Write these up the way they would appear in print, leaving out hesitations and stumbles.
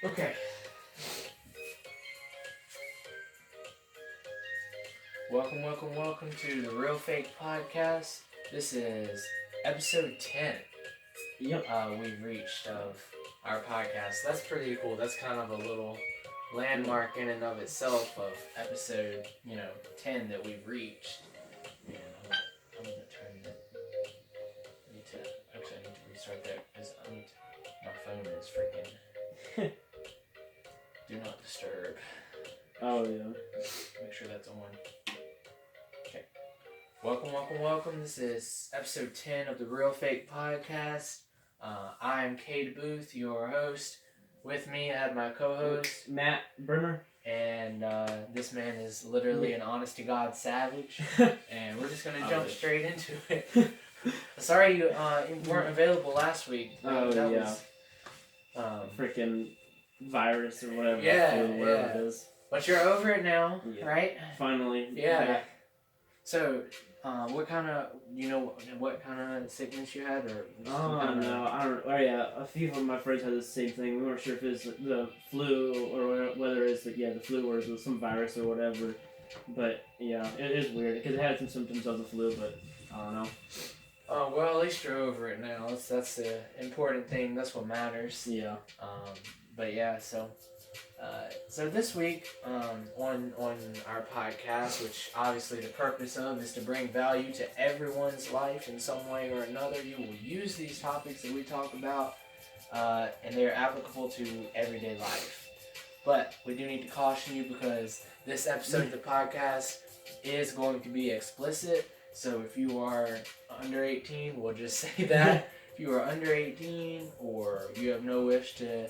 Okay. Welcome to the RealFake Podcast. This is episode 10. Yep. We've reached of our podcast. That's pretty cool. That's kind of a little landmark in and of itself of episode, 10 that we've reached. And I'm gonna turn that. I need to restart that because my phone is freaking do not disturb. Oh, yeah. Make sure that's on. Okay. Welcome. This is episode 10 of the RealFake Podcast. I am Cade Booth, your host. With me, I have my co-host, Matt Brimmer. And this man is literally an honest-to-God savage. And we're just going to jump straight into it. Sorry you weren't available last week. That was freaking virus or whatever. Whatever it is. But you're over it now, right? Finally. Yeah. So, what kind of sickness you had, or? No, I don't. Oh yeah, a few of my friends had the same thing. We weren't sure if it's the flu or whether it's the flu or it was some virus or whatever. But yeah, it is weird because it had some symptoms of the flu, but I don't know. Oh well, at least you're over it now. That's the important thing. That's what matters. Yeah. But yeah, so this week on our podcast, which obviously the purpose of is to bring value to everyone's life in some way or another. You will use these topics that we talk about, and they're applicable to everyday life. But we do need to caution you because this episode of the podcast is going to be explicit. So if you are under 18, we'll just say that. If you are under 18 or you have no wish to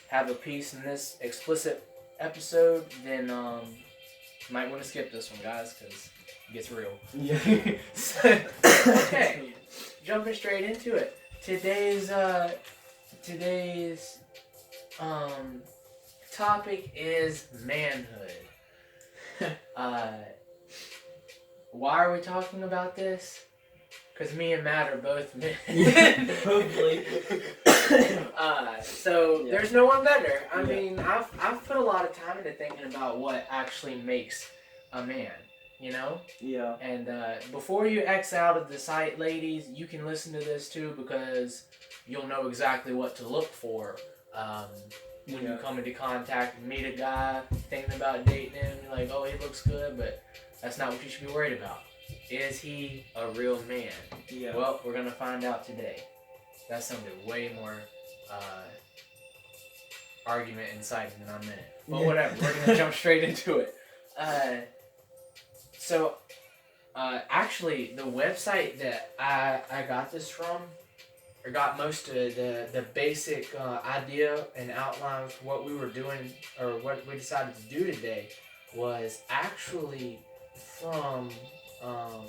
have a piece in this explicit episode, then you might want to skip this one, guys, because it gets real. Yeah. Okay, jumping straight into it. Today's topic is manhood. Why are we talking about this? Because me and Matt are both men. Hopefully. There's no one better. I mean, I've put a lot of time into thinking about what actually makes a man, Yeah. And before you X out of the site, ladies, you can listen to this too because you'll know exactly what to look for when you come into contact, meet a guy, thinking about dating him, you're like, oh, he looks good, but that's not what you should be worried about. Is he a real man? Yeah. Well, we're going to find out today. That sounded way more argument inciting than I meant. But whatever, we're going to jump straight into it. Actually, the website that I got this from, or got most of the basic idea and outline for what we were doing, or what we decided to do today, was actually from a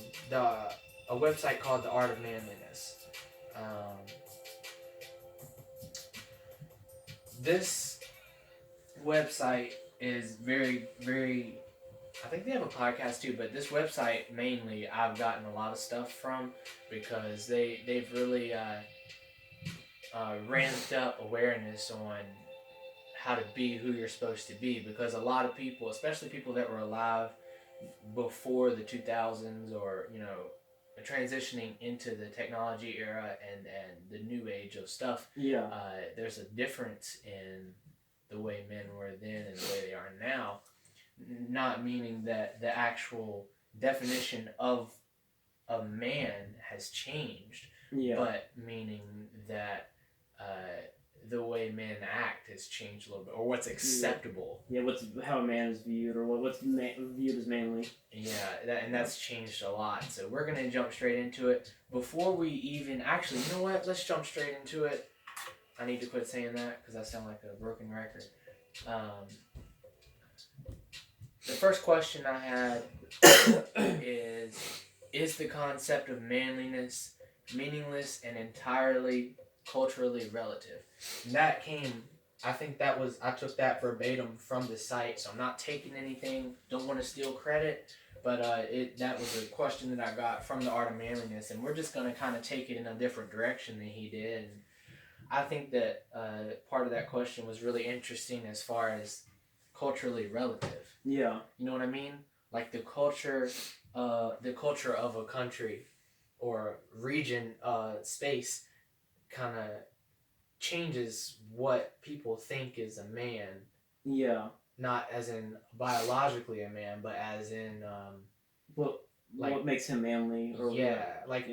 website called The Art of Manliness. This website is very, very, I think they have a podcast too, but this website mainly I've gotten a lot of stuff from because they've really ramped up awareness on how to be who you're supposed to be, because a lot of people, especially people that were alive before the 2000s or transitioning into the technology era and the new age of stuff, there's a difference in the way men were then and the way they are now, not meaning that the actual definition of a man has changed, but meaning that the way men act has changed a little bit, or what's acceptable. Yeah, how a man is viewed, or what's viewed as manly. Yeah, that's changed a lot. So we're going to jump straight into it. Before we even... Actually, you know what? Let's jump straight into it. I need to quit saying that because I sound like a broken record. The first question I had is the concept of manliness meaningless and entirely culturally relative? And that came, I took that verbatim from the site, so I'm not taking anything, don't want to steal credit, but that was a question that I got from the Art of Manliness, and we're just going to kind of take it in a different direction than he did. I think that part of that question was really interesting as far as culturally relative. Yeah. You know what I mean? Like the culture of a country or region, space, kind of changes what people think is a man. Yeah. Not as in biologically a man, but as in what makes him manly? Or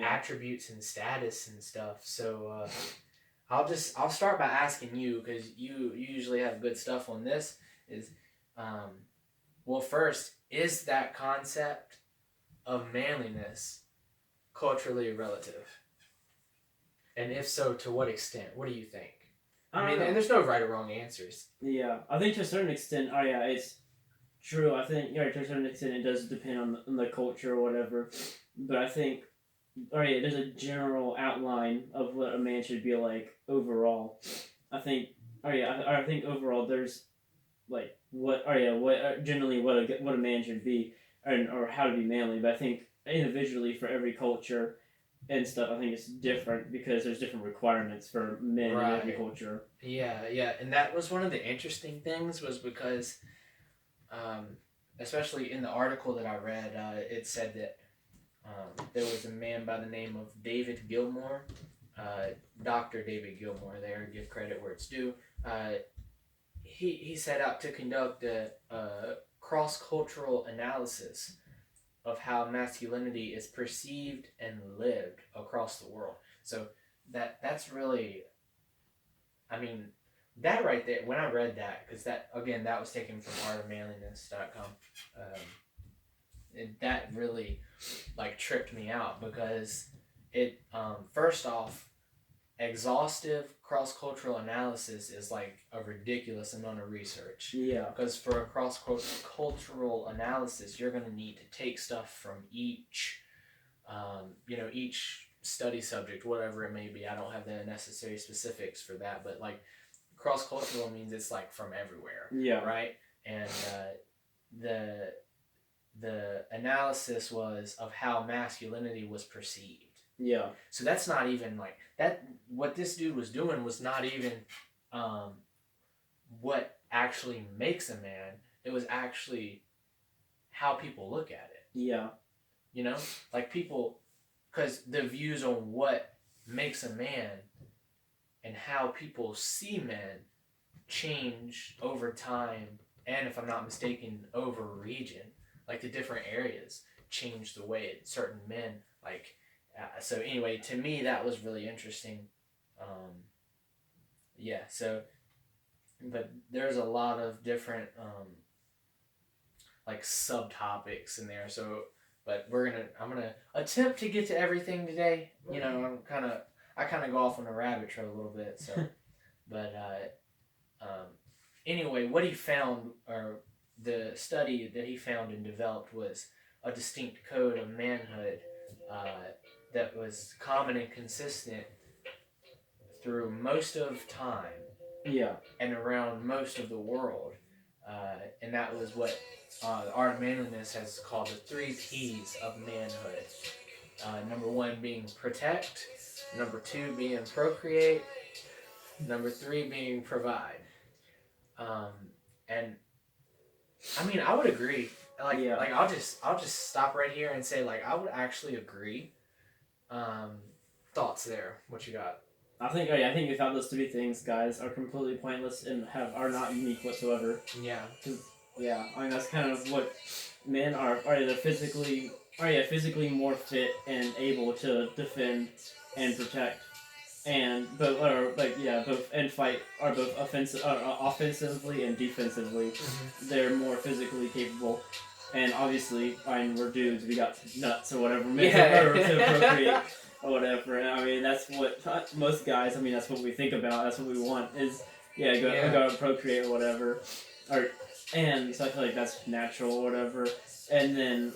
attributes and status and stuff. So I'll start by asking you, because you usually have good stuff on this. Is well, first, is that concept of manliness culturally relative? And if so, to what extent? What do you think? I mean, and there's no right or wrong answers. Yeah, I think to a certain extent, it's true. I think to a certain extent it does depend on the culture or whatever. But I think, there's a general outline of what a man should be like overall. I think, I think overall there's like what generally what a man should be, or how to be manly. But I think individually for every culture and stuff, I think it's different because there's different requirements for men in every culture. Yeah, and that was one of the interesting things, was because, especially in the article that I read, it said that there was a man by the name of David Gilmour, Dr. David Gilmour. There, give credit where it's due. He set out to conduct a cross-cultural analysis of how masculinity is perceived and lived across the world. So that's really, I mean, that right there, when I read that, because that was taken from artofmanliness.com, that really like tripped me out, because it, first off, exhaustive cross-cultural analysis is like a ridiculous amount of research. Yeah. Because for a cross-cultural analysis, you're going to need to take stuff from each study subject, whatever it may be. I don't have the necessary specifics for that, but like cross-cultural means it's like from everywhere. Yeah. Right? And the analysis was of how masculinity was perceived. Yeah. So that's not even like that. What this dude was doing was not even what actually makes a man. It was actually how people look at it. Yeah. You know, like people, because the views on what makes a man and how people see men change over time, and if I'm not mistaken, over region. Like the different areas change the way certain men like. So anyway, to me that was really interesting. But there's a lot of different like subtopics in there. So, but I'm gonna attempt to get to everything today. You know, I kind of go off on a rabbit trail a little bit. So, but anyway, what he found, or the study that he found and developed, was a distinct code of manhood that was common and consistent through most of time. Yeah. And around most of the world. And that was what the Art of Manliness has called the 3 P's of manhood. Number 1 being protect. Number 2 being procreate. Number 3 being provide. And I mean, I would agree. Like I'll just stop right here and say, like, I would actually agree. Thoughts there? What you got? I think without those 3 things, guys, are completely pointless and are not unique whatsoever. Yeah. I mean, that's kind of what men are. They're physically more fit and able to defend and protect, both and fight, are both offensively and defensively. Mm-hmm. They're more physically capable. And obviously, we're dudes. We got nuts or whatever. To procreate or whatever. And I mean, that's what most guys. I mean, that's what we think about. That's what we want. Is go and procreate or whatever. And so I feel like that's natural or whatever. And then,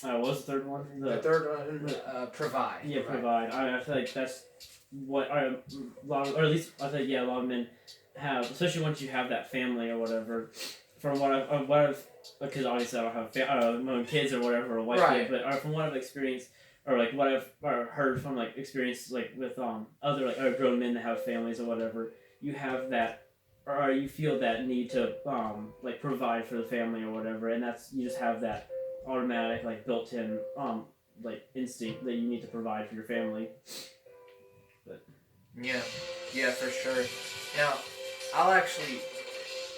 what was the third one? The third one, provide. Yeah, provide. I feel like that's what a lot of men have, especially once you have that family or whatever. From what I've because obviously I don't have my own kids or whatever, or wife, but from what I've experienced, or like what I've heard from like experience like with other like or grown men that have families or whatever, you have that or you feel that need to like provide for the family or whatever, and that's you just have that automatic like built-in like instinct that you need to provide for your family. But yeah, for sure. Now, I'll actually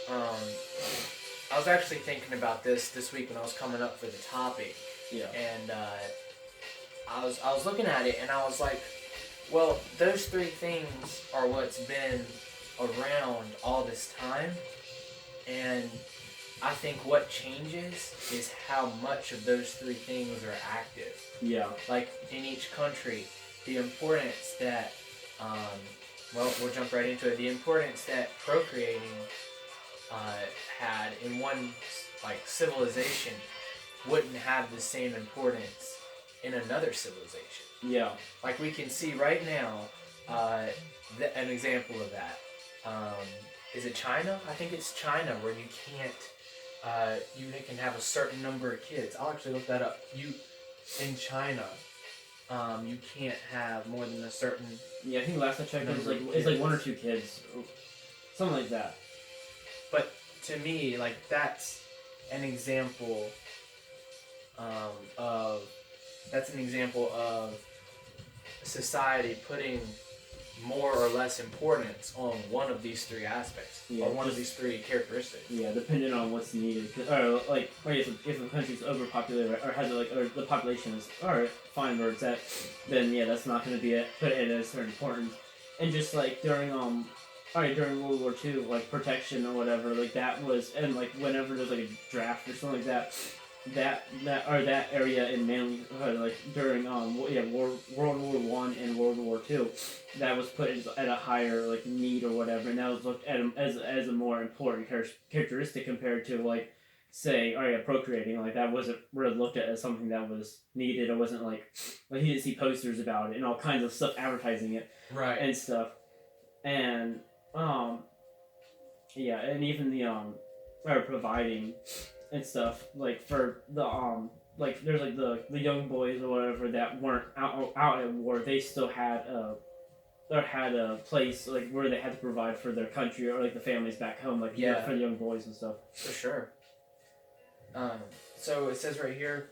I was actually thinking about this week when I was coming up for the topic. Yeah. And I was looking at it and I was like, well, those three things are what's been around all this time, and I think what changes is how much of those three things are active. Yeah. Like in each country, the importance that well, we'll jump right into it. The importance that procreating had in one like civilization wouldn't have the same importance in another civilization. Yeah. Like we can see right now, an example of that. Is it China? I think it's China where you can't, you can have a certain number of kids. I'll actually look that up. In China, you can't have more than a certain. Yeah, I think last I checked it's like 1 or 2 kids, something like that. But to me, like that's an example of society putting more or less importance on one of these three aspects, or one of these three characteristics. Yeah, depending on what's needed. Or like, if a country's overpopulated, or has like, or the population is fine where it's at, then yeah, that's not going to be put it as certain importance. And just like during World War II, like protection or whatever, like that was, and like whenever there's like a draft or something like that. That area in mainly like during World War I and World War II, that was put at a higher like need or whatever, and that was looked at as a more important characteristic compared to like say procreating. Like that wasn't really looked at as something that was needed. It wasn't like you didn't see posters about it and all kinds of stuff advertising it and stuff, and and even the providing and stuff, like for the like there's like the young boys or whatever that weren't out at war, they still had a place like where they had to provide for their country or like the families back home, like for the young boys and stuff. For sure. So it says right here,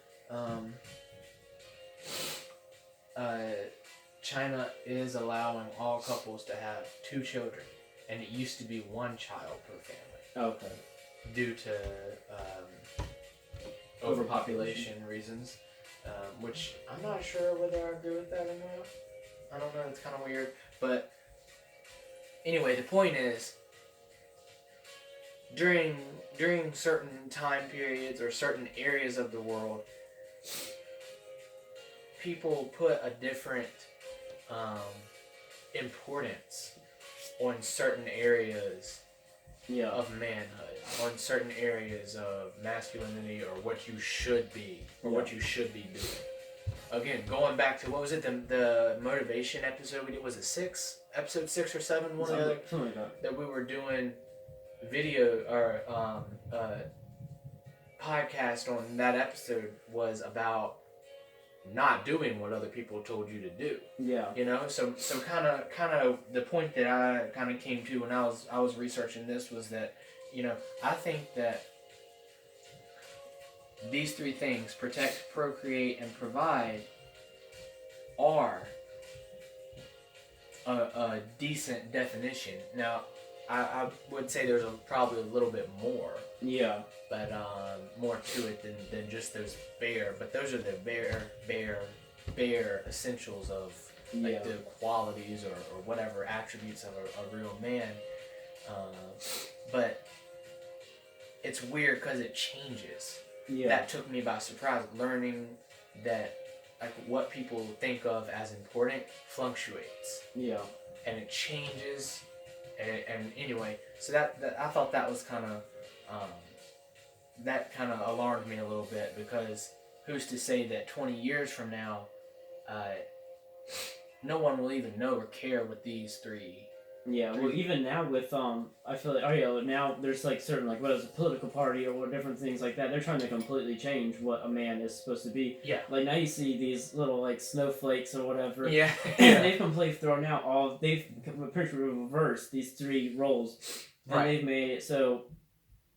China is allowing all couples to have 2 children, and it used to be 1 child per family. Okay. Due to overpopulation reasons, which I'm not sure whether I agree with that or not. I don't know, it's kind of weird. But anyway, the point is, during certain time periods or certain areas of the world, people put a different importance on certain areas of manhood, on certain areas of masculinity, or what you should be, or what you should be doing. Again, going back to, what was it, the motivation episode we did, was it episode 6 or 7, one or the other, something like that we were doing video, or podcast on that episode was about not doing what other people told you to do. Yeah. You know, so kind of the point that I kind of came to when I was researching this was that, you know, I think that these 3 things, protect, procreate, and provide, are a decent definition. Now, I would say there's probably a little bit more. Yeah. But more to it than just those bare. But those are the bare essentials of like the qualities or whatever attributes of a real man. But it's weird because it changes. Yeah. That took me by surprise, learning that like what people think of as important fluctuates. Yeah. And it changes. And anyway, so that I thought that was kind of that kind of alarmed me a little bit, because who's to say that 20 years from now, no one will even know or care what these 3 Yeah, well, even now with I feel like now there's like certain like what is a political party or what different things like that. They're trying to completely change what a man is supposed to be. Yeah. Like now you see these little like snowflakes or whatever. Yeah. And they've completely thrown out all. They've pretty much reversed these three roles, and Right. they've made it so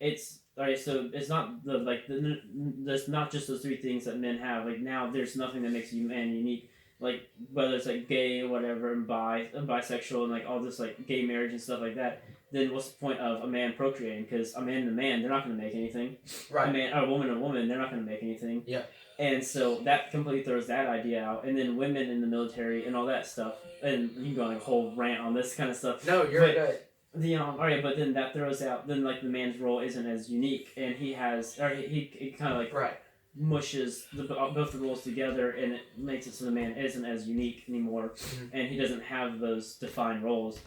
it's alright. So it's not there's not just those three things that men have. Like now there's nothing that makes you man unique. Like whether it's like gay or whatever and bisexual and like all this like gay marriage and stuff like that, then what's the point of a man procreating? Because a man and a man, they're not going to make anything. Right. A woman and a woman, they're not going to make anything. Yeah. And so that completely throws that idea out. And then women in the military and all that stuff. And you can go on like a whole rant on this kind of stuff. No, you're good. But then that throws out, then like the man's role isn't as unique, and he kind of like right. mushes both the roles together, and it makes it so the man isn't as unique anymore, and he doesn't have those defined roles.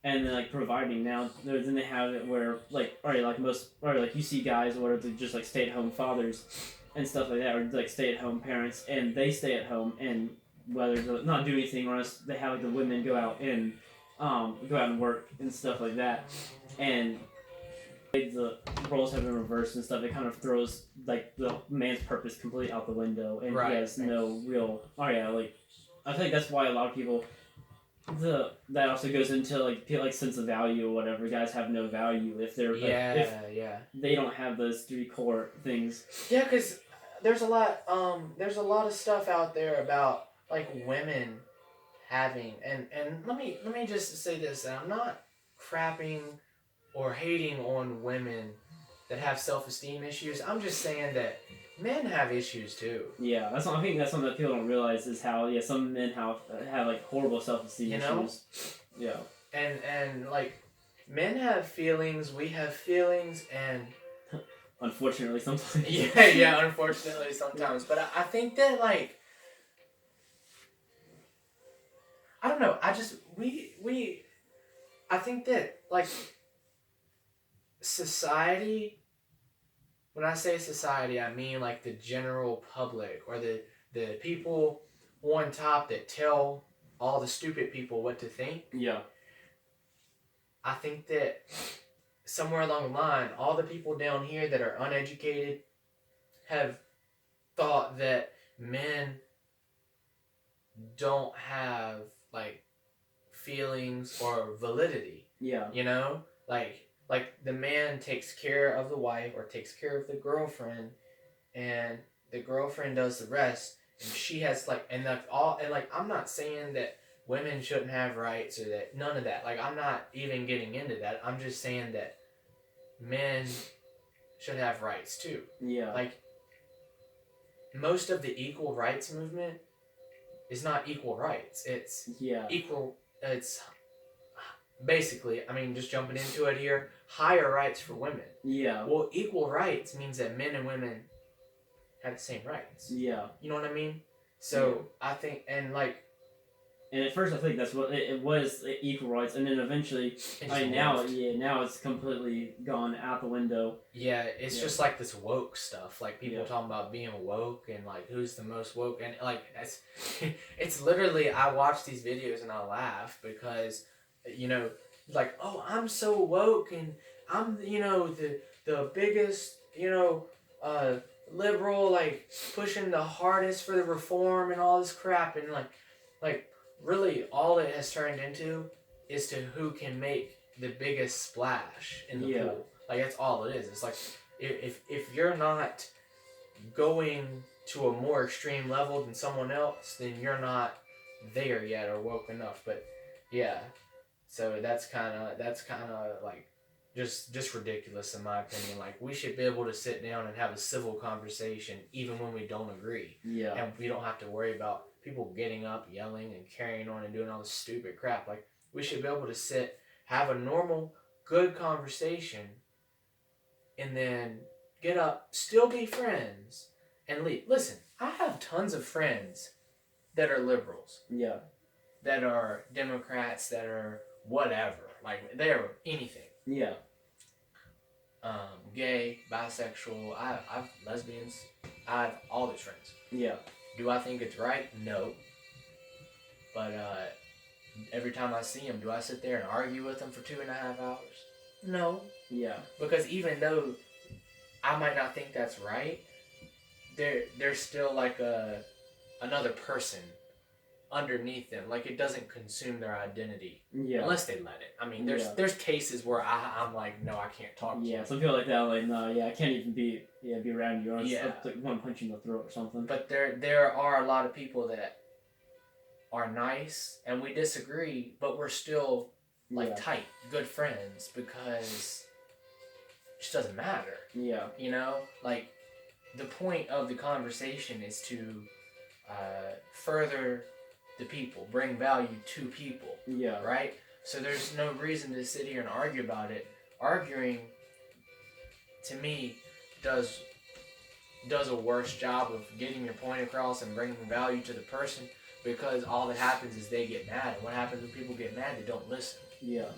And then like providing now, then they have it where like you see guys or they're just like stay-at-home fathers and stuff like that, or like stay-at-home parents, and they stay at home and whether to not do anything, or else they have like the women go out and work and stuff like that, and the roles have been reversed and stuff. It kind of throws like the man's purpose completely out the window, and he has no real. Like I think that's why a lot of people. That also goes into like sense of value or whatever. Guys have no value if they're they don't have those three core things. Yeah, because there's a lot of stuff out there about like women having and let me just say this, and I'm not crapping or hating on women that have self-esteem issues. I'm just saying that men have issues too. Yeah, I think that's something that people don't realize is how some men have like horrible self-esteem issues. Yeah. And like men have feelings, we have feelings, and unfortunately sometimes. yeah, unfortunately sometimes. But I think that like I don't know. I think that like society. When I say society, I mean like the general public or the people on top that tell all the stupid people what to think. Yeah. I think that somewhere along the line, all the people down here that are uneducated have thought that men don't have like feelings or validity. Yeah. You know? Like the man takes care of the wife or takes care of the girlfriend, and the girlfriend does the rest, and she has like I'm not saying that women shouldn't have rights or that none of that. Like I'm not even getting into that. I'm just saying that men should have rights too. Yeah. Like most of the equal rights movement is not equal rights. It's equal. It's basically, I mean, just jumping into it here, higher rights for women. Yeah. Well, equal rights means that men and women have the same rights. Yeah. You know what I mean? So I think, and at first I think that's what it was, equal rights, and then eventually, now it's completely gone out the window. Yeah, it's just like this woke stuff, like people talking about being woke and like who's the most woke, and like it's literally, I watch these videos and I laugh because, you know, like, oh, I'm so woke and I'm, you know, the biggest, you know, liberal, like pushing the hardest for the reform and all this crap, and like really all it has turned into is to who can make the biggest splash in the pool. Like that's all it is. It's like if you're not going to a more extreme level than someone else, then you're not there yet or woke enough. But yeah, so that's kind of like just ridiculous in my opinion. Like we should be able to sit down and have a civil conversation even when we don't agree. Yeah. And we don't have to worry about people getting up, yelling, and carrying on and doing all this stupid crap. Like we should be able to sit, have a normal, good conversation, and then get up, still be friends, and leave. Listen, I have tons of friends that are liberals. Yeah. That are Democrats, that are whatever. Like, they're anything. Yeah. Gay, bisexual, I've lesbians. I have all these friends. Yeah. Do I think it's right? No. But, every time I see him, do I sit there and argue with him for 2.5 hours? No. Yeah. Because even though I might not think that's right, there's still like another person underneath them. Like, it doesn't consume their identity. Yeah. Unless they let it. I mean, there's cases where I'm like, no, I can't talk to you. Yeah, some people like that, like, no, I can't even be around you. Or Yeah. like want to punch you in the throat or something. But there are a lot of people that are nice, and we disagree, but we're still like tight, good friends, because it just doesn't matter. Yeah. You know, like, the point of the conversation is to further the people, bring value to people. Yeah. Right? So there's no reason to sit here and argue about it. Arguing, to me, does a worse job of getting your point across and bringing value to the person, because all that happens is they get mad. And what happens when people get mad? They don't listen. Yeah.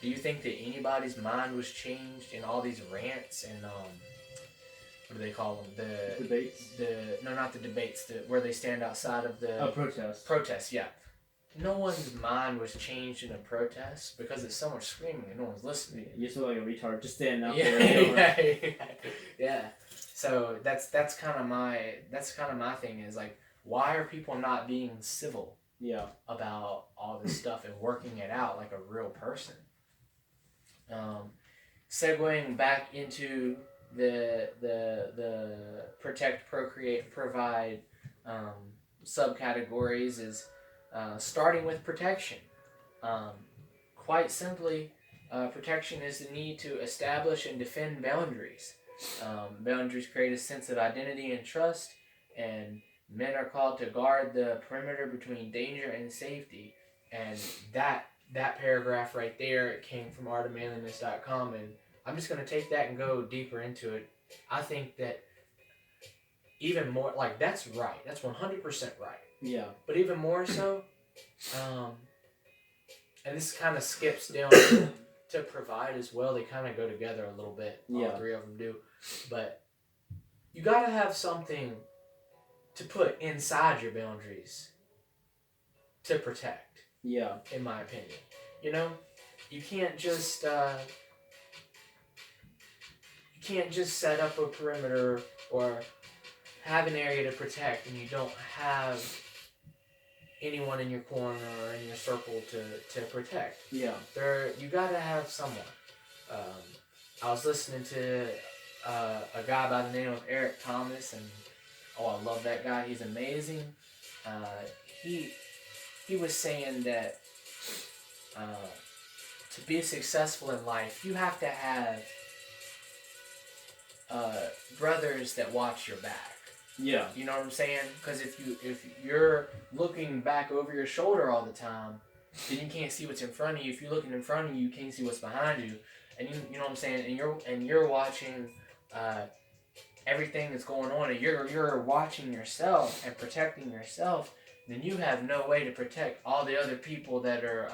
Do you think that anybody's mind was changed in all these rants and what do they call them? The debates? No, not the debates. Where they stand outside of the protests. Protests, yeah. No one's mind was changed in a protest because it's so much screaming and no one's listening. You just look like a retard just standing out there. Yeah. So that's kind of my thing is, like, why are people not being civil? Yeah. About all this stuff and working it out like a real person. Segueing back into the protect, procreate, provide subcategories is starting with protection. Quite simply, protection is the need to establish and defend boundaries. Boundaries create a sense of identity and trust, and men are called to guard the perimeter between danger and safety. And that paragraph right there came from artofmanliness.com, and I'm just going to take that and go deeper into it. I think that even more, like, that's right. That's 100% right. Yeah. But even more so, and this kind of skips down to provide as well. They kind of go together a little bit. All three of them do. But you got to have something to put inside your boundaries to protect. Yeah. In my opinion. You know, you can't just set up a perimeter or have an area to protect and you don't have anyone in your corner or in your circle to protect. Yeah. You gotta have someone. I was listening to a guy by the name of Eric Thomas, and I love that guy. He's amazing. He was saying that to be successful in life, you have to have brothers that watch your back. Yeah. You know what I'm saying? Because if you're looking back over your shoulder all the time, then you can't see what's in front of you. If you're looking in front of you, you can't see what's behind you. And you know what I'm saying? And you're watching everything that's going on, and you're watching yourself and protecting yourself. Then you have no way to protect all the other people that are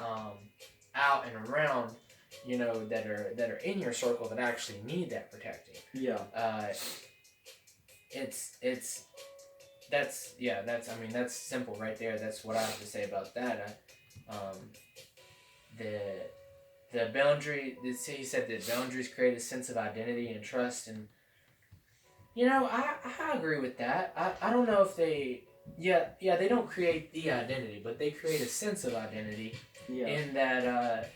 out and around, you know, that are in your circle that actually need that protecting. Yeah. That's simple right there. That's what I have to say about that. The boundary. He said that boundaries create a sense of identity and trust, and you know, I agree with that. I don't know if they. Yeah, they don't create the identity, but they create a sense of identity. Yeah. In that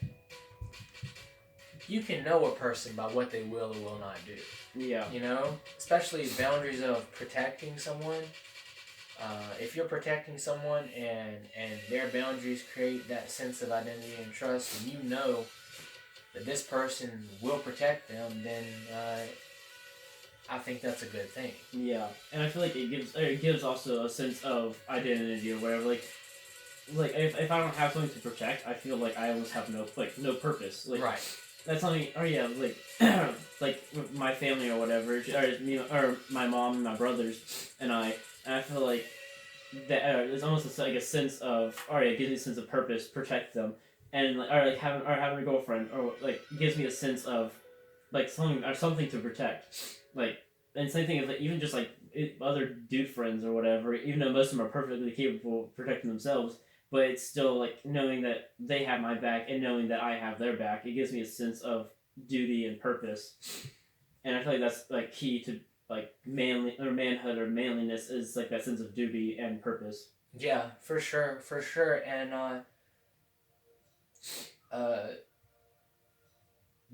you can know a person by what they will or will not do. Yeah. You know? Especially boundaries of protecting someone. If you're protecting someone and their boundaries create that sense of identity and trust, and you know that this person will protect them, then I think that's a good thing. Yeah. And I feel like it gives also a sense of identity or whatever. Like if I don't have something to protect, I feel like I almost have no purpose. Like, right. That's something. Oh yeah, like like with my family or whatever, or my mom and my brothers and I feel like that there's almost like a sense of it gives me a sense of purpose, protect them, and having a girlfriend or like it gives me a sense of like something to protect, like. And same thing is like even just like other dude friends or whatever, even though most of them are perfectly capable of protecting themselves, but it's still like knowing that they have my back and knowing that I have their back. It gives me a sense of duty and purpose, and I feel like that's like key to like manly or manhood or manliness is like that sense of duty and purpose. Yeah, for sure, and uh,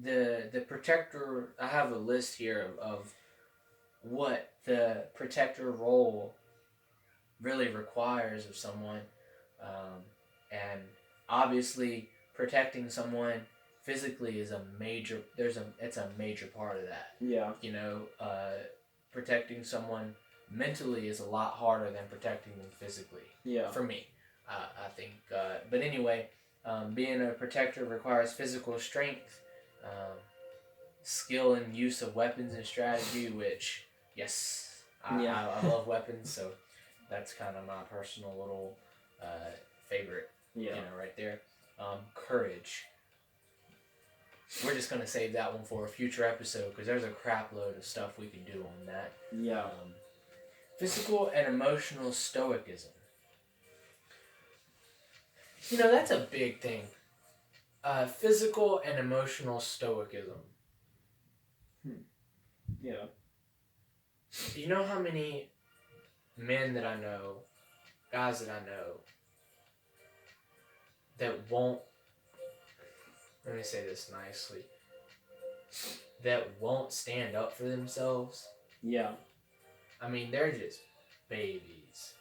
the protector. I have a list here of what the protector role really requires of someone, and obviously protecting someone physically is a major. It's a major part of that. Yeah. Protecting someone mentally is a lot harder than protecting them physically. Yeah. For me, I think. But anyway, being a protector requires physical strength, skill and use of weapons and strategy. Which, yes, I love weapons, so that's kind of my personal little favorite. Yeah. Right there. Courage. We're just gonna save that one for a future episode because there's a crap load of stuff we can do on that. Yeah. Physical and emotional stoicism. That's a big thing. Physical and emotional stoicism. Yeah. You know how many men that I know, guys that I know, that won't, let me say this nicely, that won't stand up for themselves? Yeah. I mean, they're just babies.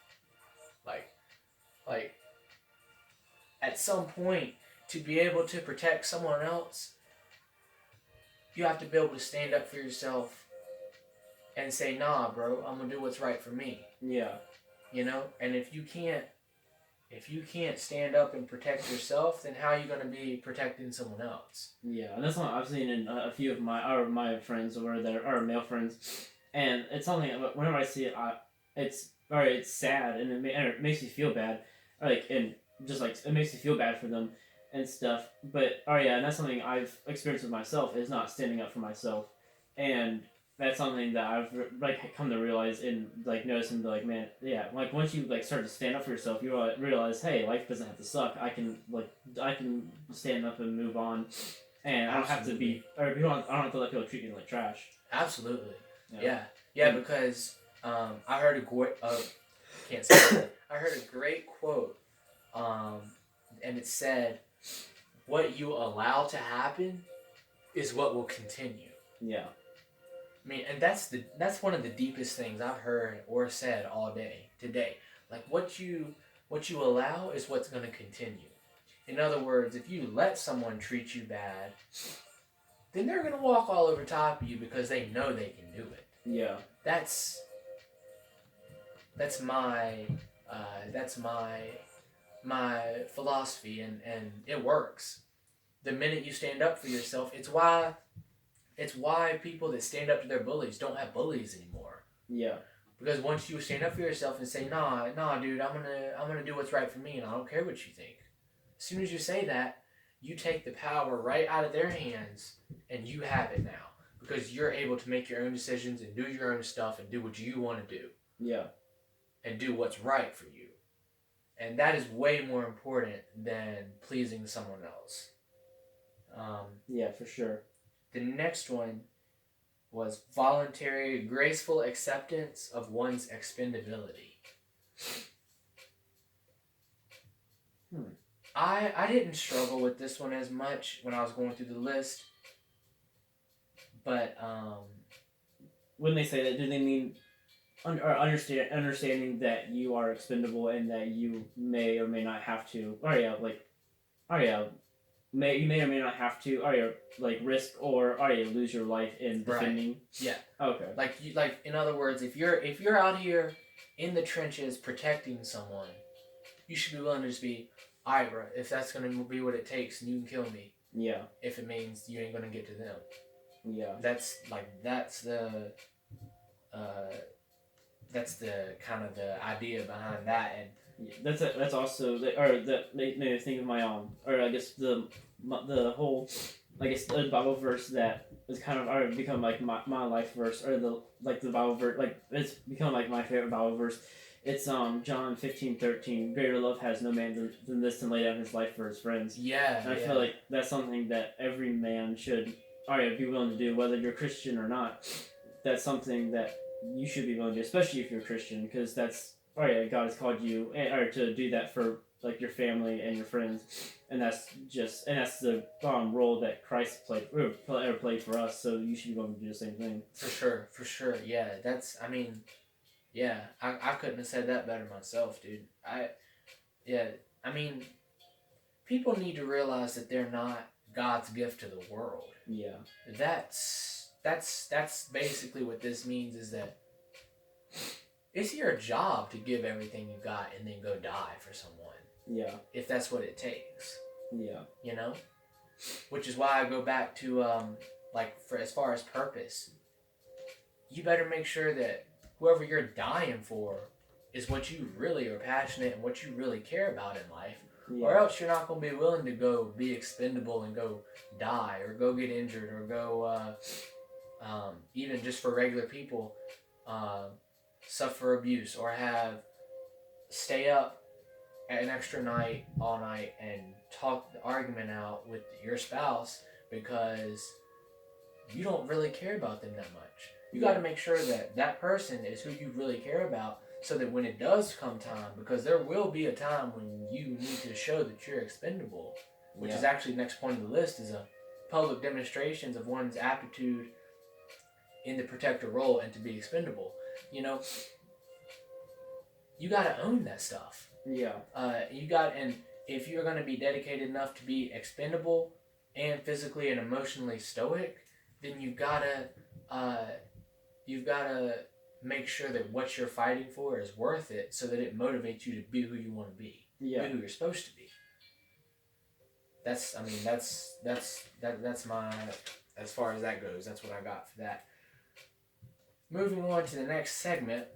Like, at some point, to be able to protect someone else, you have to be able to stand up for yourself and say, nah, bro, I'm gonna do what's right for me. Yeah. And if you can't stand up and protect yourself, then how are you gonna be protecting someone else? Yeah, and that's something I've seen in a few of my friends or male friends, and it's something whenever I see it, it's sad and it makes me feel bad, and just like it makes me feel bad for them and stuff. But and that's something I've experienced with myself is not standing up for myself, and that's something that I've come to realize in noticing man, once you start to stand up for yourself, you realize, hey, life doesn't have to suck. I can stand up and move on, and I don't have to be I don't have to let people treat me like trash. Absolutely. Yeah. Because I heard can't say that. I heard a great quote, and it said, "What you allow to happen is what will continue." Yeah. I mean, and that's one of the deepest things I've heard or said all day today. Like what you allow is what's going to continue. In other words, if you let someone treat you bad, then they're going to walk all over top of you because they know they can do it. Yeah. That's my philosophy, and it works. The minute you stand up for yourself, it's why people that stand up to their bullies don't have bullies anymore. Yeah. Because once you stand up for yourself and say, nah, dude, I'm gonna do what's right for me, and I don't care what you think. As soon as you say that, you take the power right out of their hands, and you have it now. Because you're able to make your own decisions and do your own stuff and do what you want to do. Yeah. And do what's right for you. And that is way more important than pleasing someone else. Yeah, for sure. The next one was voluntary, graceful acceptance of one's expendability. I didn't struggle with this one as much when I was going through the list, but when they say that, do they mean understanding that you are expendable and that you may or may not have to, you may or may not have to, risk or lose your life in defending. Right. Yeah. Okay. In other words, if you're out here in the trenches protecting someone, you should be willing to just be, alright, bro. If that's gonna be what it takes, and you can kill me. Yeah. If it means you ain't gonna get to them. Yeah. That's the kind of the idea behind that, and that's also that made me think of my own, or I guess the whole, I guess the Bible verse that is kind of already become like my life verse, or the Bible verse, it's become like my favorite Bible verse, It's John 15:13. Greater love has no man than this, to lay down his life for his friends. Yeah. And I feel like that's something that every man should, be willing to do, whether you're Christian or not. That's something that you should be willing to do, especially if you're Christian, because that's God has called you to do that for like your family and your friends, and that's the role that Christ played for us. So you should be willing to do the same thing. For sure. Yeah, I couldn't have said that better myself, dude. People need to realize that they're not God's gift to the world. Yeah. That's basically what this means, is that it's your job to give everything you got and then go die for someone. Yeah. If that's what it takes. Yeah. You know? Which is why I go back to for as far as purpose. You better make sure that whoever you're dying for is what you really are passionate and what you really care about in life. Yeah. Or else you're not going to be willing to go be expendable and go die or go get injured or go, even just for regular people, suffer abuse or stay up an extra night all night and talk the argument out with your spouse because you don't really care about them that much. You got to make sure that that person is who you really care about, so that when it does come time, because there will be a time when you need to show that you're expendable, which is actually the next point of the list, is a public demonstrations of one's aptitude in the protector role and to be expendable. You know, you got to own that stuff. Yeah. And if you're going to be dedicated enough to be expendable and physically and emotionally stoic, then you've got to make sure that what you're fighting for is worth it, so that it motivates you to be who you want to be. Yeah. Be who you're supposed to be. That's my, as far as that goes, that's what I got for that. Moving on to the next segment,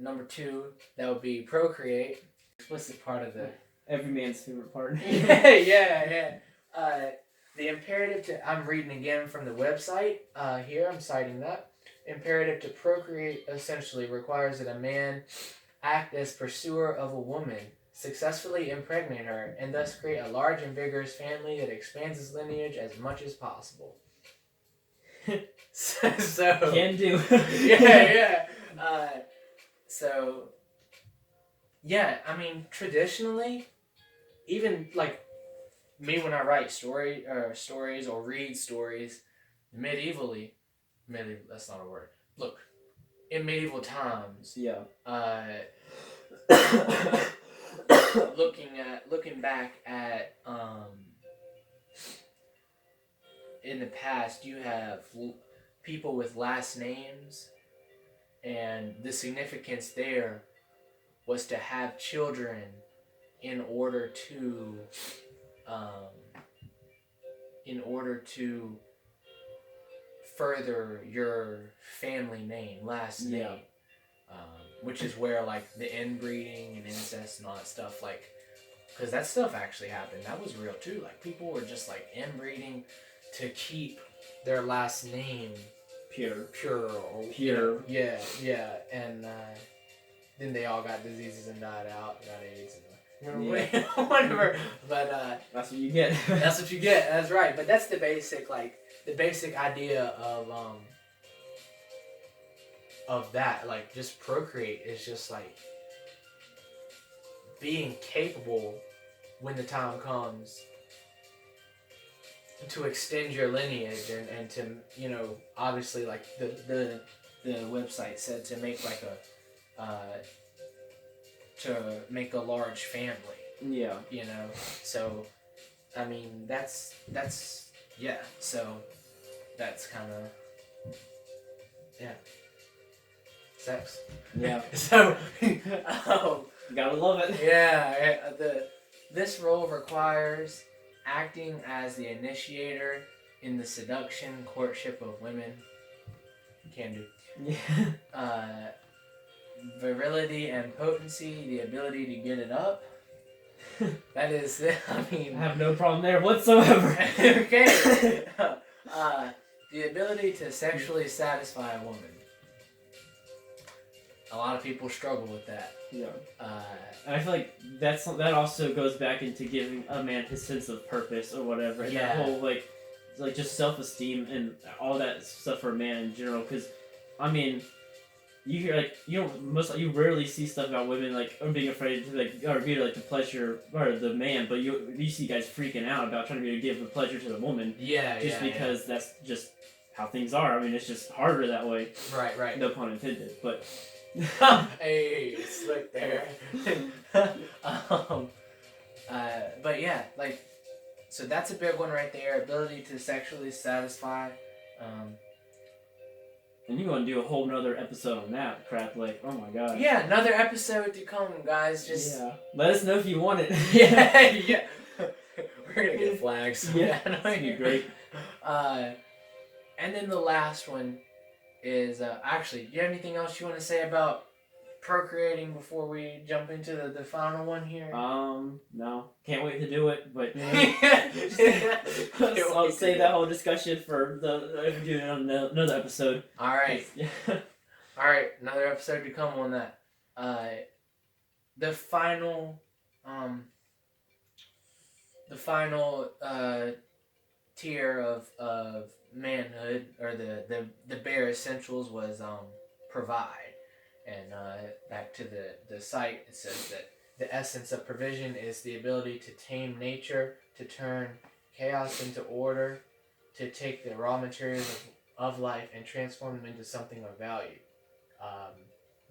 number 2, that would be procreate. Explicit part of the... Every man's favorite part. yeah. The imperative to... I'm reading again from the website. Here, I'm citing that. Imperative to procreate essentially requires that a man act as pursuer of a woman, successfully impregnate her, and thus create a large and vigorous family that expands his lineage as much as possible. So can do. yeah. Traditionally, even like me when I write stories or read stories, that's not a word. Look, in medieval times, looking back at in the past, you have people with last names, and the significance there was to have children in order to further your family name, last name, which is where like the inbreeding and incest and all that stuff, like, because that stuff actually happened. That was real too. Like, people were just like inbreeding to keep their last name pure. Yeah, and then they all got diseases and died out, got AIDS and whatever. But that's what you get. That's what you get. That's right. But that's the basic idea of that. Like, just procreate is just like being capable when the time comes to extend your lineage and to, obviously, like the website said, to make like to make a large family. Yeah. So I mean that's so that's kind of sex. Yeah. So gotta love it. Yeah. This role requires acting as the initiator in the seduction, courtship of women. Can do. Yeah. Virility and potency, the ability to get it up. That is, I have no problem there whatsoever. Okay. The ability to sexually satisfy a woman. a lot of people struggle with that. Yeah. And I feel like that also goes back into giving a man his sense of purpose or whatever. And that whole like just self-esteem and all that stuff for a man in general. Because, I mean, you hear like you rarely see stuff about women like or being afraid to like or be like the pleasure or the man, but you see guys freaking out about trying to be able to give the pleasure to the woman. Yeah. Just because that's just how things are. I mean, it's just harder that way. Right. No pun intended, but. Hey, slick there. But yeah, like, so that's a big one right there. Ability to sexually satisfy. And you're gonna do a whole nother episode on that crap, like, oh my god. Yeah, another episode to come, guys. Let us know if you want it. yeah. We're gonna get flags. Yeah, that'd be great. And then the last one is actually, do you have anything else you want to say about procreating before we jump into the final one here? No, can't wait to do it, but I'll save that whole discussion for if we do another episode. All right. All right, another episode to come on that. The final tier of manhood, or the bare essentials, was provide. And back to the site, it says that the essence of provision is the ability to tame nature, to turn chaos into order, to take the raw materials of life and transform them into something of value.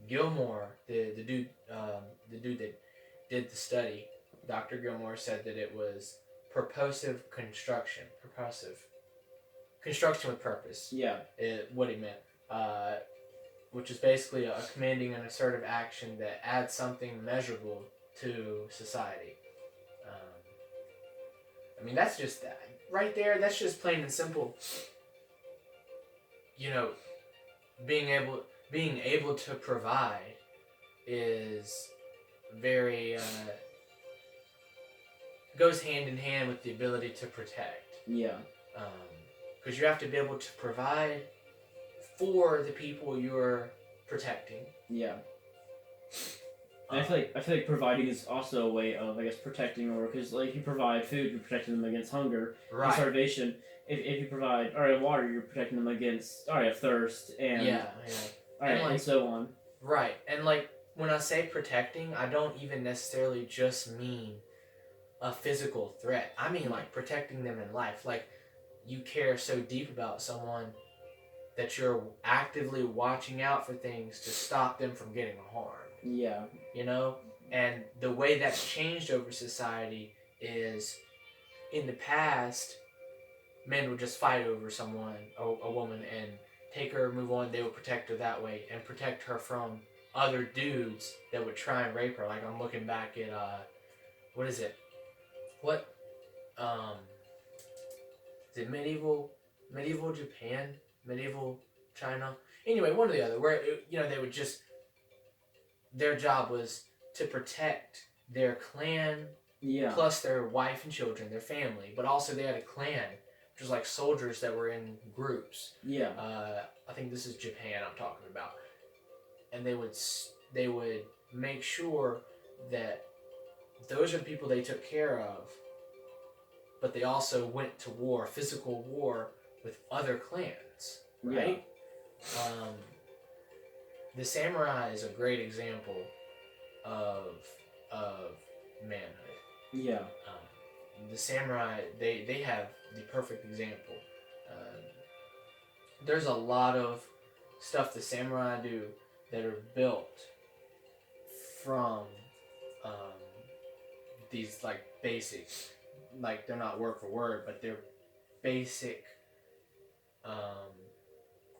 Gilmore, the dude that did the study, Dr. Gilmore, said that it was purposive construction. Construction with purpose. Yeah. What he meant. Which is basically a commanding and assertive action that adds something measurable to society. I mean, that's just that. Right there, that's just plain and simple. You know, being able to provide is very... goes hand in hand with the ability to protect. Yeah. Because you have to be able to provide for the people you're protecting. Yeah. I feel like providing is also a way of, I guess, protecting, or because like you provide food, you're protecting them against hunger and starvation. If you provide water, you're protecting them against thirst and and so on. Right, and like when I say protecting, I don't even necessarily just mean a physical threat. I mean like protecting them in life. Like you care so deep about someone that you're actively watching out for things to stop them from getting harmed. Yeah. You know? And the way that's changed over society is, in the past, men would just fight over someone, a woman, and take her, move on. They would protect her that way and protect her from other dudes that would try and rape her. Like, I'm looking back at, what is it? Is it medieval Japan? Medieval China? Anyway, one or the other, where, they would just, their job was to protect their clan, plus their wife and children, their family, but also they had a clan, which was like soldiers that were in groups. Yeah. I think this is Japan I'm talking about. And they would make sure that those are the people they took care of, but they also went to war, physical war, with other clans, right? Yeah. The samurai is a great example of manhood. Yeah. The samurai, they have the perfect example. There's a lot of stuff the samurai do that are built from these like basic, like they're not word for word, but they're basic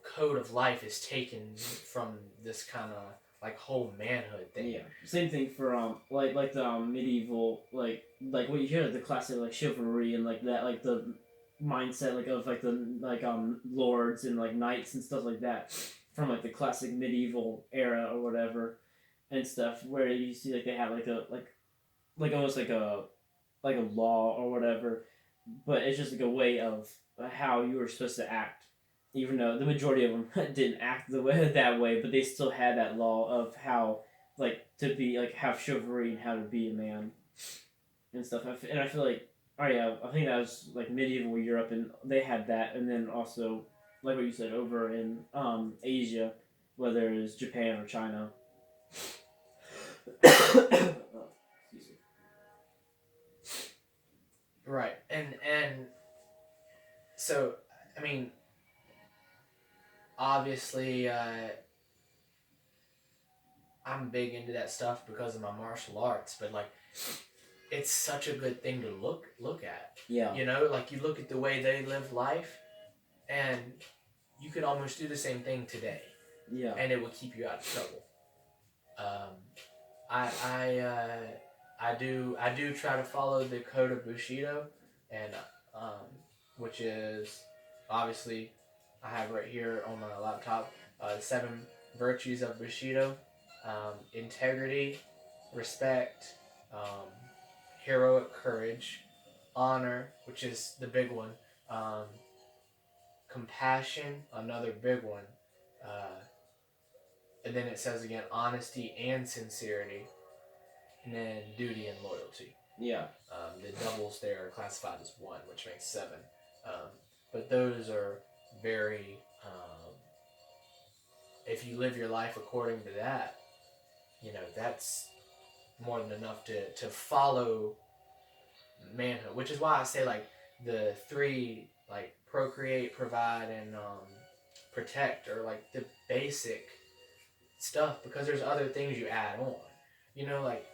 code of life is taken from this kind of like whole manhood thing. Yeah. Same thing for like the medieval like what you hear, the classic like chivalry and like that, like the mindset like of like the lords and like knights and stuff like that from like the classic medieval era or whatever and stuff, where you see like they have like almost like a law or whatever, but it's just like a way of how you were supposed to act even though the majority of them didn't act that way, but they still had that law of how like to be like have chivalry and how to be a man and stuff. And I feel like, oh yeah, I think that was like medieval Europe, and they had that, and then also like what you said over in Asia, whether it's Japan or China. Excuse me. Right, and so I mean, obviously, I'm big into that stuff because of my martial arts, but like, it's such a good thing to look at. Yeah. You know, like you look at the way they live life, and you could almost do the same thing today. Yeah. And it will keep you out of trouble. I do try to follow the code of Bushido, and which is obviously I have right here on my laptop the 7 virtues of Bushido: integrity, respect, heroic courage, honor, which is the big one, compassion, another big one. And then it says again honesty and sincerity, and then duty and loyalty. Yeah. The doubles there are classified as 1, which makes 7. But those are very, if you live your life according to that, you know, that's more than enough to follow manhood, which is why I say like the 3, like procreate, provide, and protect are like the basic stuff, because there's other things you add on. You know, like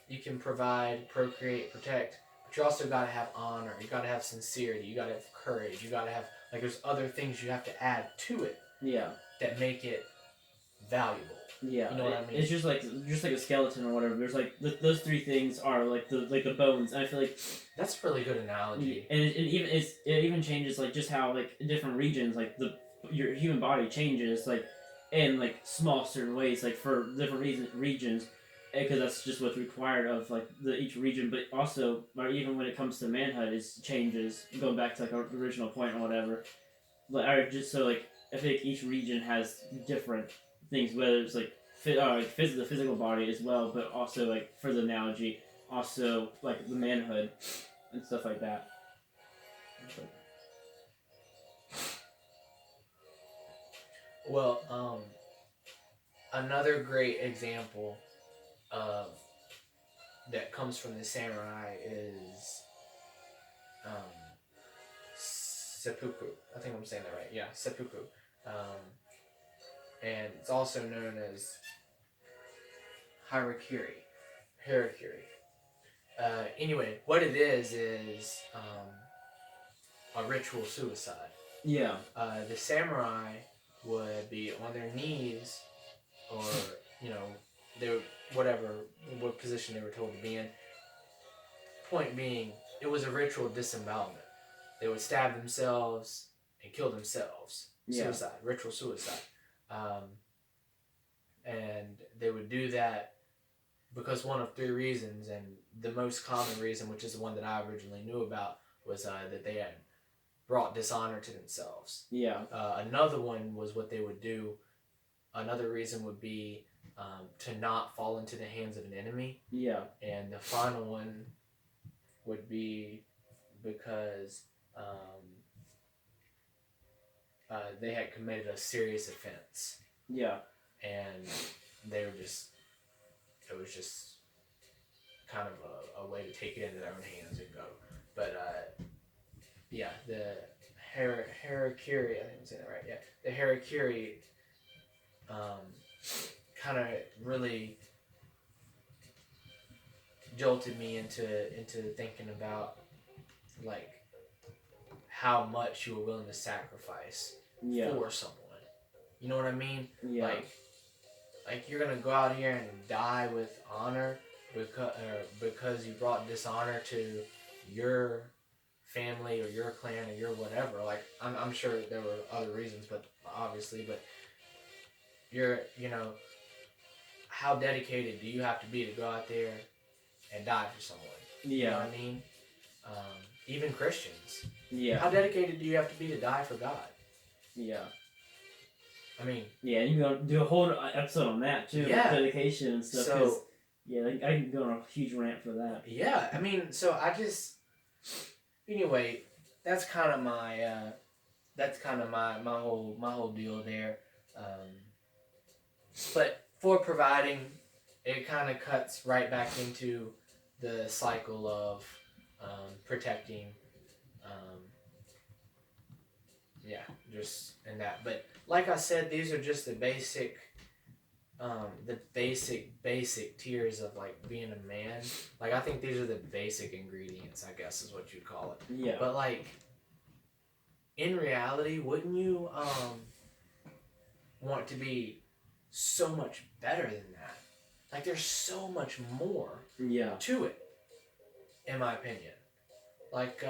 you can provide, procreate, protect, but you also gotta have honor, you gotta have sincerity, you gotta have courage, you gotta have like there's other things you have to add to it. Yeah. That make it valuable. Yeah, you know what I mean. It's just like a skeleton or whatever. There's like those 3 things are like the bones, and I feel like that's a really good analogy. And it even changes like just how like in different regions like your human body changes like in like small certain ways like for different regions, because that's just what's required of like each region. But also even when it comes to manhood, it changes going back to like our original point or whatever. Like I just so like I think each region has different things, whether it's like the physical body as well, but also like for the analogy, also like the manhood and stuff like that. Well, another great example of that comes from the samurai is seppuku. I think I'm saying that right. Yeah, seppuku. And it's also known as harakiri. Harakiri. Anyway, what it is a ritual suicide. Yeah. The samurai would be on their knees, or you know, they would, what position they were told to be in. Point being, it was a ritual disembowelment. They would stab themselves and kill themselves. Yeah. Suicide, ritual suicide. And they would do that because one of 3 reasons, and the most common reason, which is the one that I originally knew about, was that they had brought dishonor to themselves. Yeah. Another one was what they would do. Another reason would be to not fall into the hands of an enemy. Yeah. And the final one would be because they had committed a serious offense. Yeah. And they were just, it was just kind of a way to take it into their own hands and go. But yeah, the harakiri, I think I'm saying that right, yeah. The harakiri kind of really jolted me into thinking about like how much you were willing to sacrifice for someone. You know what I mean? Yeah. Like you're gonna go out here and die with honor because you brought dishonor to your family or your clan or your whatever. Like I'm sure there were other reasons, but obviously, but you're, you know, how dedicated do you have to be to go out there and die for someone? Yeah. You know what I mean? Even Christians. Yeah. How dedicated do you have to be to die for God? Yeah. I mean, yeah, you can do a whole episode on that too. Yeah. Dedication and stuff. So, yeah, like, I can go on a huge rant for that. Yeah, I mean, so I just anyway, that's kind of my my whole deal there. But for providing, it kind of cuts right back into the cycle of protecting. Yeah, just and that. But like I said, these are just the basic tiers of like being a man. Like I think these are the basic ingredients, I guess is what you'd call it. Yeah. But like in reality, wouldn't you want to be so much better than that? Like there's so much more to it, in my opinion. Like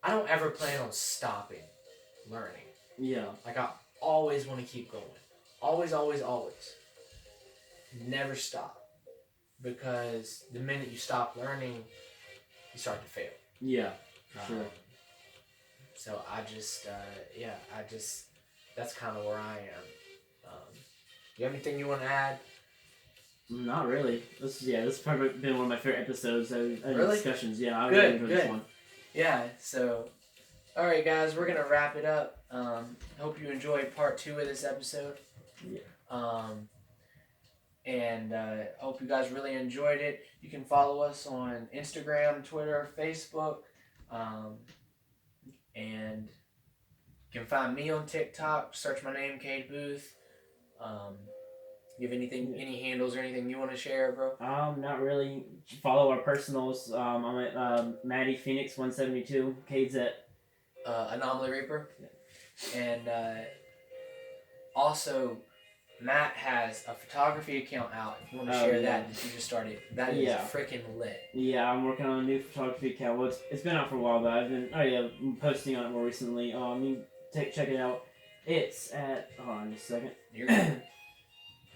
I don't ever plan on stopping learning. Yeah. Like I always want to keep going. Always, always, always. Never stop. Because the minute you stop learning, you start to fail. Yeah, sure. So I just, that's kind of where I am. You have anything you want to add? Not really. This has probably been one of my favorite episodes and Really? discussions. Yeah, I Good, really enjoyed good. this one. Yeah, so, alright guys, we're going to wrap it up. Hope you enjoyed part 2 of this episode. Yeah. And hope you guys really enjoyed it. You can follow us on Instagram, Twitter, Facebook, and you can find me on TikTok. Search my name, Cade Booth. You have any handles or anything you want to share, bro? Not really. Follow our personals. I'm at Maddie Phoenix 172. Cade's at Anomaly Reaper. Yeah. And also, Matt has a photography account out. If you want to share that you just started, that is freaking lit. Yeah, I'm working on a new photography account. Well, it's been out for a while, but I've been posting on it more recently. You can check it out. It's at hold on just a second. You're good.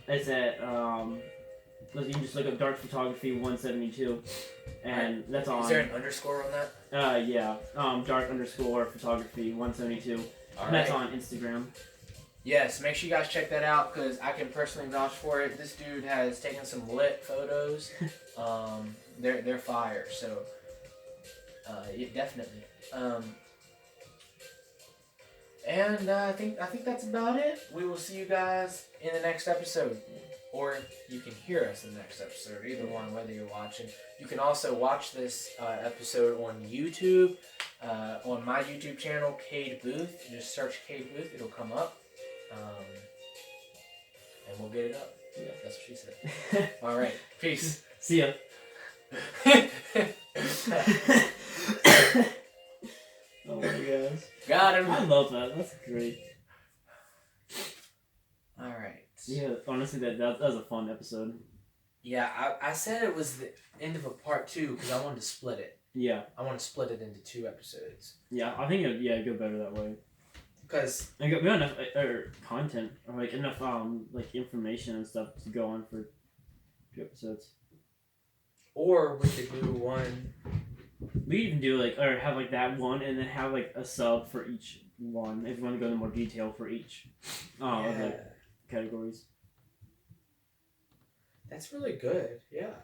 It's at you can just look up Dark Photography 172, and that's on. Is there an underscore on that? Yeah. Dark _ Photography 172. And that's on Instagram. Yes, make sure you guys check that out because I can personally vouch for it. This dude has taken some lit photos. They're fire. So, yeah, definitely. And I think that's about it. We will see you guys in the next episode, or you can hear us in the next episode. Either one, whether you're watching. You can also watch this episode on YouTube, on my YouTube channel, Cade Booth. Just search Cade Booth; it'll come up. And we'll get it up. Yeah, that's what she said. All right, peace. See ya. Oh my gosh. Got him. I love that. That's great. All right. Yeah, honestly, that was a fun episode. Yeah, I said it was the end of a part 2 because I wanted to split it. Yeah. I want to split it into 2 episodes. Yeah, I think it'd go better that way. Because we got enough content or like enough information and stuff to go on for 2 episodes. Or we could do one. We could even do have that one and then have a sub for each one if you want to go into more detail for each of the categories. That's really good. Yeah.